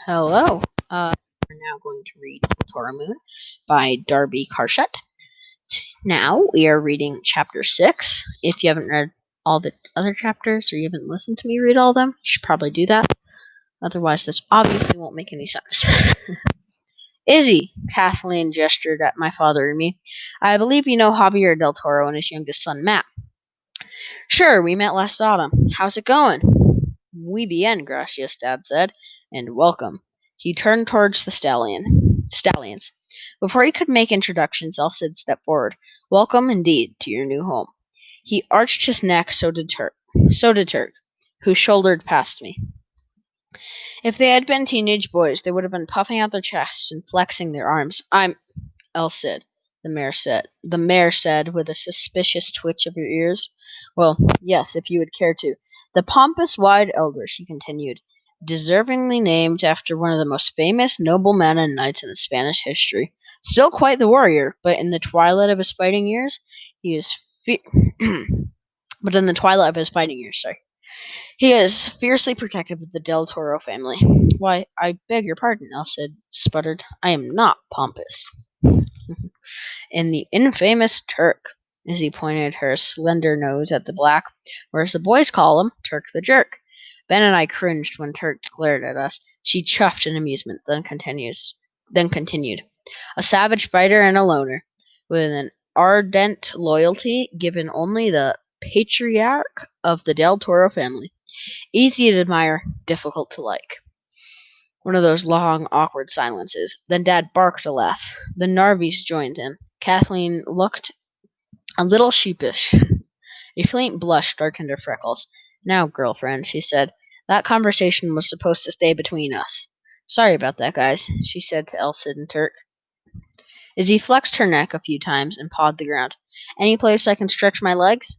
Hello. We're now going to read Toro by Darby Carshut. Now we are reading chapter 6. If you haven't read all the other chapters or you haven't listened to me read all of them, you should probably do that. Otherwise, this obviously won't make any sense. Izzy, Kathleen gestured at my father and me. I believe you know Javier del Toro and his youngest son, Matt. Sure, we met last autumn. How's it going? Muy bien, gracias, Dad said, and welcome. He turned towards the stallions. Before he could make introductions, Elsid stepped forward. Welcome indeed to your new home. He arched his neck, so did Turk, who shouldered past me. If they had been teenage boys, they would have been puffing out their chests and flexing their arms. I'm Elsid, the mayor said with a suspicious twitch of your ears. Well, yes, if you would care to. The pompous wide elder, she continued, deservingly named after one of the most famous noblemen and knights in the Spanish history. Still quite the warrior, but in the twilight of his fighting years, but in the twilight of his fighting years, sorry. He is fiercely protective of the Del Toro family. Why, I beg your pardon, Elsid sputtered. I am not pompous. And the infamous Turk, as he pointed her slender nose at the black, or as the boys call him, Turk the Jerk. Ben and I cringed when Turk glared at us. She chuffed in amusement, then continued. A savage fighter and a loner, with an ardent loyalty given only the patriarch of the Del Toro family. Easy to admire, difficult to like. One of those long, awkward silences. Then Dad barked a laugh. The Narvies joined in. Kathleen looked a little sheepish. A faint blush darkened her freckles. Now, girlfriend, she said, that conversation was supposed to stay between us. Sorry about that, guys, she said to Elsid and Turk. Izzy flexed her neck a few times and pawed the ground. Any place I can stretch my legs?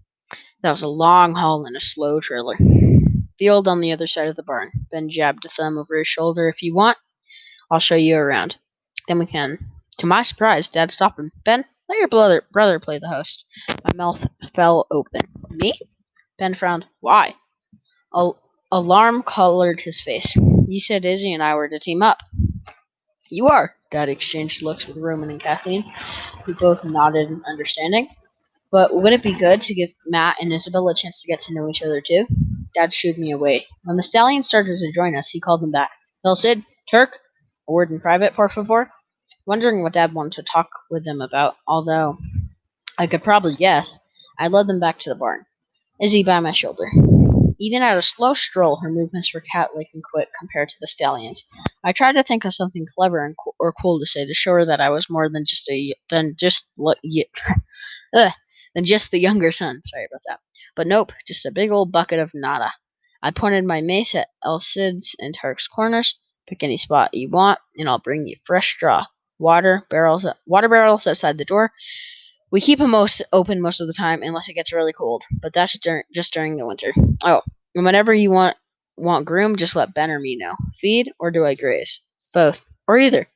That was a long haul in a slow trailer. Field on the other side of the barn. Ben jabbed a thumb over his shoulder. If you want, I'll show you around. Then we can. To my surprise, Dad stopped him. Ben, let your brother play the host. My mouth fell open. Me? Ben frowned. Why? Alarm colored his face. You said Izzy and I were to team up. You are. Dad exchanged looks with Roman and Kathleen, who both nodded in understanding. But would it be good to give Matt and Isabel a chance to get to know each other too? Dad shooed me away. When the stallions started to join us, he called them back. Bill Sid, Turk, a word in private, por favor. Wondering what Dad wanted to talk with them about, although I could probably guess, I led them back to the barn, Izzy by my shoulder. Even at a slow stroll, her movements were cat-like and quick compared to the stallions. I tried to think of something clever or cool to say to show her that I was more than ugh, than just the younger son. Sorry about that. But nope, just a big old bucket of nada. I pointed my mace at Elsid's and Turk's corners. Pick any spot you want, and I'll bring you fresh straw. Water barrels outside the door. We keep them open most of the time, unless it gets really cold. But that's just during the winter. Oh, and whenever you want groom, just let Ben or me know. Feed or do I graze? Both or either.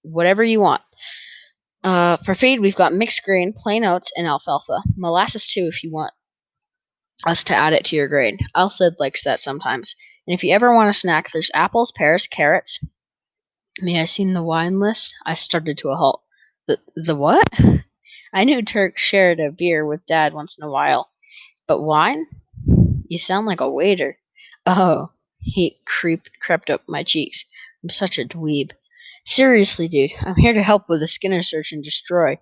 Whatever you want. For feed, we've got mixed grain, plain oats, and alfalfa. Molasses too, if you want us to add it to your grain. Alcid likes that sometimes. And if you ever want a snack, there's apples, pears, carrots. May I see the wine list? I started to a halt. The what? I knew Turk shared a beer with Dad once in a while. But wine? You sound like a waiter. Oh, he crept up my cheeks. I'm such a dweeb. Seriously, dude, I'm here to help with the Skinner search and destroy.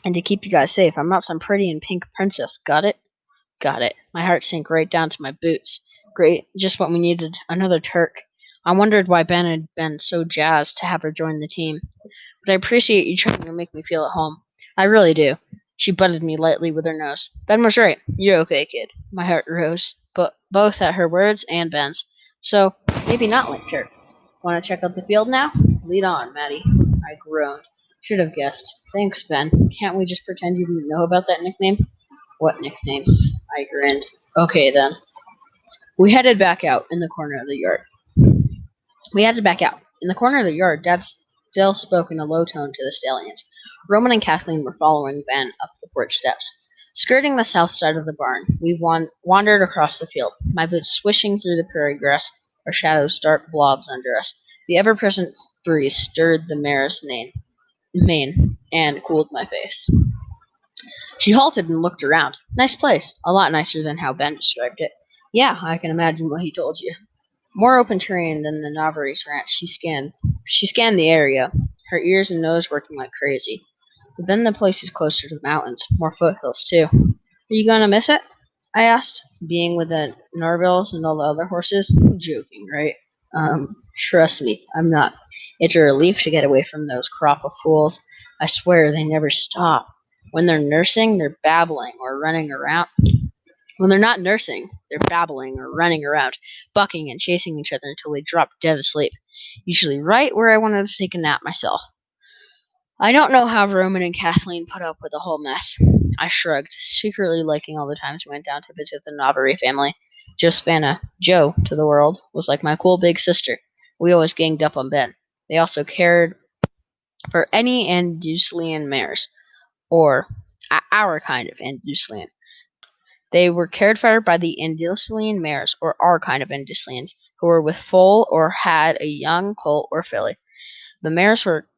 And to keep you guys safe. I'm not some pretty and pink princess. Got it? Got it. My heart sank right down to my boots. Great, just what we needed. Another Turk. I wondered why Ben had been so jazzed to have her join the team. But I appreciate you trying to make me feel at home. I really do. She butted me lightly with her nose. Ben was right. You're okay, kid. My heart rose, but both at her words and Ben's. So, maybe not like Turk. Want to check out the field now? Lead on, Maddie. I groaned. Should have guessed. Thanks, Ben. Can't we just pretend you didn't know about that nickname? What nickname? I grinned. Okay, then. We headed back out in the corner of the yard. We headed back out. In the corner of the yard, Dad still spoke in a low tone to the stallions. Roman and Kathleen were following Ben up the porch steps. Skirting the south side of the barn, we wandered across the field, my boots swishing through the prairie grass. our shadows dark blobs under us. The ever-present breeze stirred the mare's mane and cooled my face. She halted and looked around. Nice place. A lot nicer than how Ben described it. Yeah, I can imagine what he told you. More open terrain than the Navarrese ranch. She scanned the area, her ears and nose working like crazy. But then the place is closer to the mountains, more foothills too. Are you gonna miss it? I asked, being with the Narvils and all the other horses. Joking, right? Trust me, I'm not. It's a relief to get away from those crop of fools. I swear they never stop. When they're nursing, they're babbling or running around. When they're not nursing, they're babbling or running around, bucking and chasing each other until they drop dead asleep. Usually right where I wanted to take a nap myself. I don't know how Roman and Kathleen put up with the whole mess. I shrugged, secretly liking all the times we went down to visit the Navarre family. Josephina, Jo to the world, was like my cool big sister. We always ganged up on Ben. They also cared for any Andalusian mares, or our kind of Andalusian. They were cared for by the Andalusian mares, or our kind of Andalusians, who were with foal or had a young colt or filly. The mares were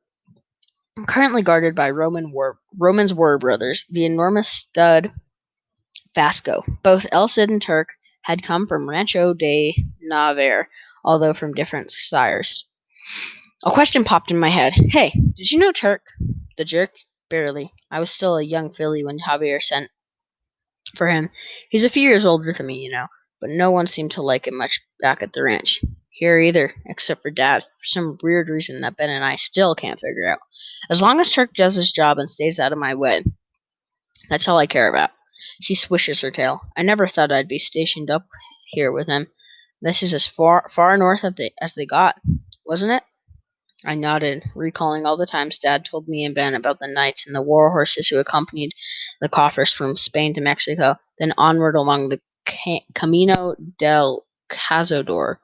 currently guarded by Roman's war brothers, the enormous stud Vasco. Both El Cid and Turk had come from Rancho de Navarre, although from different sires. A question popped in my head. Hey, did you know Turk? The jerk? Barely. I was still a young filly when Javier sent for him. He's a few years older than me, but no one seemed to like him much back at the ranch. Here either, except for Dad, for some weird reason that Ben and I still can't figure out. As long as Turk does his job and stays out of my way, that's all I care about. She swishes her tail. I never thought I'd be stationed up here with him. This is as far north as they got, wasn't it? I nodded, recalling all the times Dad told me and Ben about the knights and the war horses who accompanied the coffers from Spain to Mexico, then onward along the Camino del Cazador.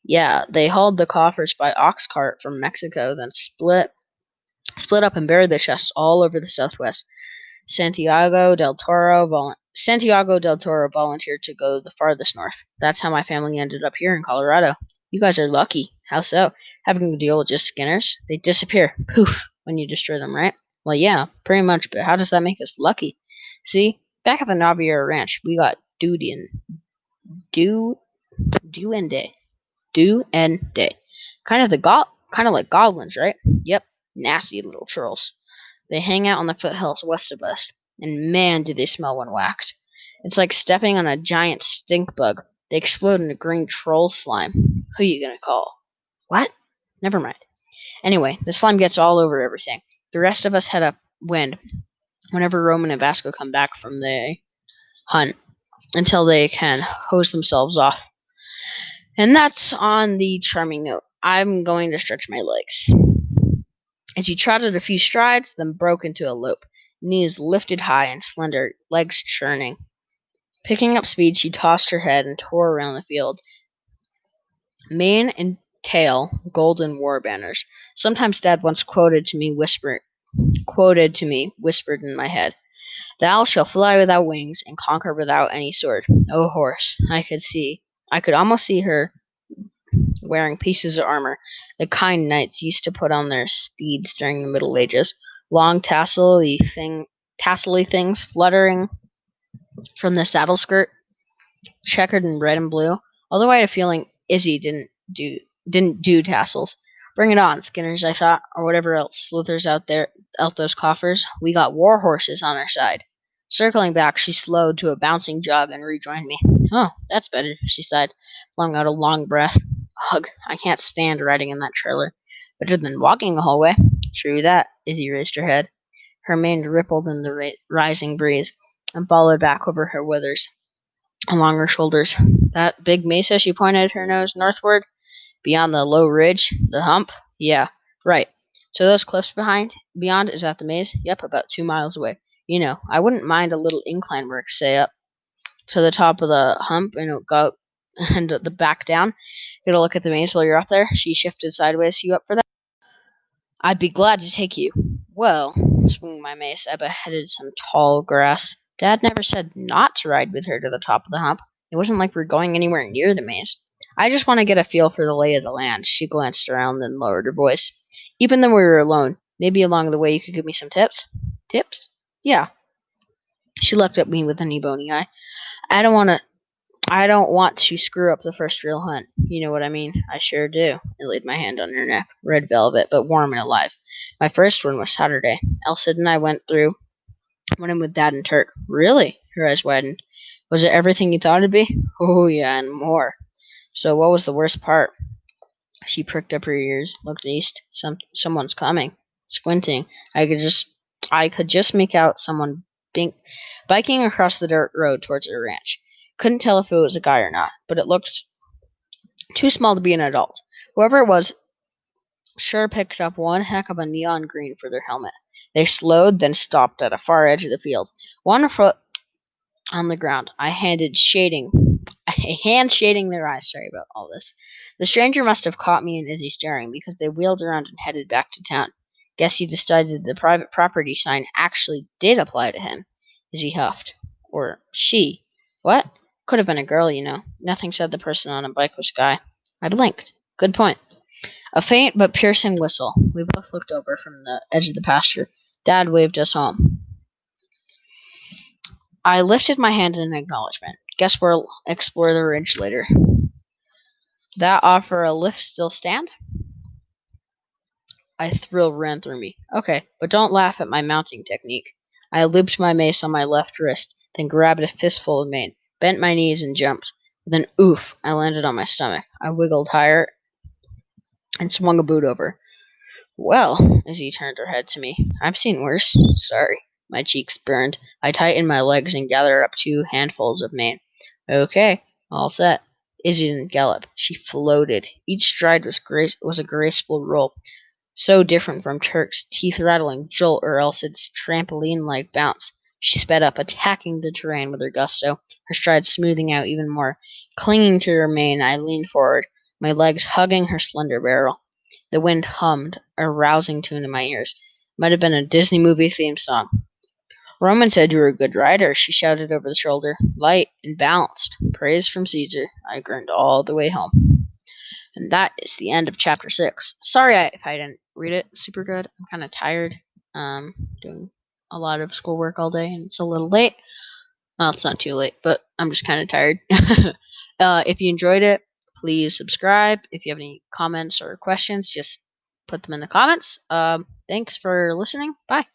Yeah, they hauled the coffers by ox cart from Mexico, then split up and buried the chests all over the southwest. Santiago del Toro volunteered to go the farthest north. That's how my family ended up here in Colorado. You guys are lucky. How so? Having to deal with just skinners? They disappear. Poof. When you destroy them, right? Well, yeah, pretty much, but how does that make us lucky? See, back at the Naviera Ranch, we got do, do and day. Kind of like goblins, right? Yep, nasty little trolls. They hang out on the foothills west of us, and man, do they smell when whacked. It's like stepping on a giant stink bug. They explode into green troll slime. Who you gonna call? What? Never mind. Anyway, the slime gets all over everything. The rest of us head upwind whenever Roman and Vasco come back from the hunt until they can hose themselves off. And that's on the charming note. I'm going to stretch my legs. As he trotted a few strides, then broke into a lope, knees lifted high and slender, legs churning. Picking up speed, she tossed her head and tore around the field. Mane and tail, golden war banners. Sometimes Dad once quoted to me, whispered in my head, "Thou shalt fly without wings and conquer without any sword." Oh, horse! I could almost see her wearing pieces of armor, the kind knights used to put on their steeds during the Middle Ages, long tassely things fluttering from the saddle skirt, checkered in red and blue. Although I had a feeling Izzy didn't do tassels. Bring it on, Skinners, I thought, or whatever else slithers out those coffers. We got war horses on our side. Circling back, she slowed to a bouncing jog and rejoined me. Oh, that's better, she sighed, flung out a long breath. Ugh, I can't stand riding in that trailer. Better than walking the whole way. True that, Izzy raised her head. Her mane rippled in the rising breeze and followed back over her withers, along her shoulders. That big mesa, she pointed her nose northward, beyond the low ridge, the hump? Yeah, right. So those cliffs beyond, is that the maze? Yep, about 2 miles away. I wouldn't mind a little incline work, say up to the top of the hump and go and the back down. Get a look at the maze while you're up there. She shifted sideways. You up for that? I'd be glad to take you. Well, swinging my mace, I beheaded some tall grass. Dad never said not to ride with her to the top of the hump. It wasn't like we're going anywhere near the maze. I just want to get a feel for the lay of the land. She glanced around, then lowered her voice. Even then we were alone. Maybe along the way you could give me some tips? Tips? Yeah. She looked at me with an ebony eye. I don't want to I don't want to screw up the first real hunt. You know what I mean? I sure do. I laid my hand on her neck. Red velvet, but warm and alive. My first one was Saturday. Elsa and I went in with Dad and Turk. Really? Her eyes widened. Was it everything you thought it'd be? Oh yeah, and more. So what was the worst part? She pricked up her ears, looked east. Someone's coming. Squinting, I could just make out someone bink, biking across the dirt road towards the ranch. Couldn't tell if it was a guy or not, but it looked too small to be an adult. Whoever it was sure picked up one heck of a neon green for their helmet. They slowed, then stopped at a far edge of the field. One foot on the ground. A hand shading their eyes. Sorry about all this. The stranger must have caught me and Izzy staring because they wheeled around and headed back to town. Guess he decided the private property sign actually did apply to him. Izzy huffed. Or she. What? Could have been a girl, you know. Nothing said the person on a bike was a guy. I blinked. Good point. A faint but piercing whistle. We both looked over from the edge of the pasture. Dad waved us home. I lifted my hand in acknowledgement. Guess we'll explore the ridge later. That offer a lift still stand? A thrill ran through me. Okay, but don't laugh at my mounting technique. I looped my mace on my left wrist, then grabbed a fistful of mane, bent my knees and jumped. With an oof, I landed on my stomach. I wiggled higher and swung a boot over. Well, as he turned her head to me, I've seen worse. Sorry. My cheeks burned. I tightened my legs and gathered up 2 handfuls of mane. Okay, all set. Izzy didn't gallop. She floated. Each stride was a graceful roll, so different from Turk's teeth-rattling jolt or else its trampoline-like bounce. She sped up, attacking the terrain with her gusto, her strides smoothing out even more. Clinging to her mane, I leaned forward, my legs hugging her slender barrel. The wind hummed, a rousing tune in my ears. Might have been a Disney movie theme song. Roman said you were a good rider, she shouted over the shoulder. Light and balanced. Praise from Caesar. I grinned all the way home. And that is the end of chapter 6. Sorry if I didn't read it super good. I'm kind of tired. Doing a lot of schoolwork all day, and it's a little late. Well, it's not too late, but I'm just kind of tired. If you enjoyed it, please subscribe. If you have any comments or questions, just put them in the comments. Thanks for listening. Bye.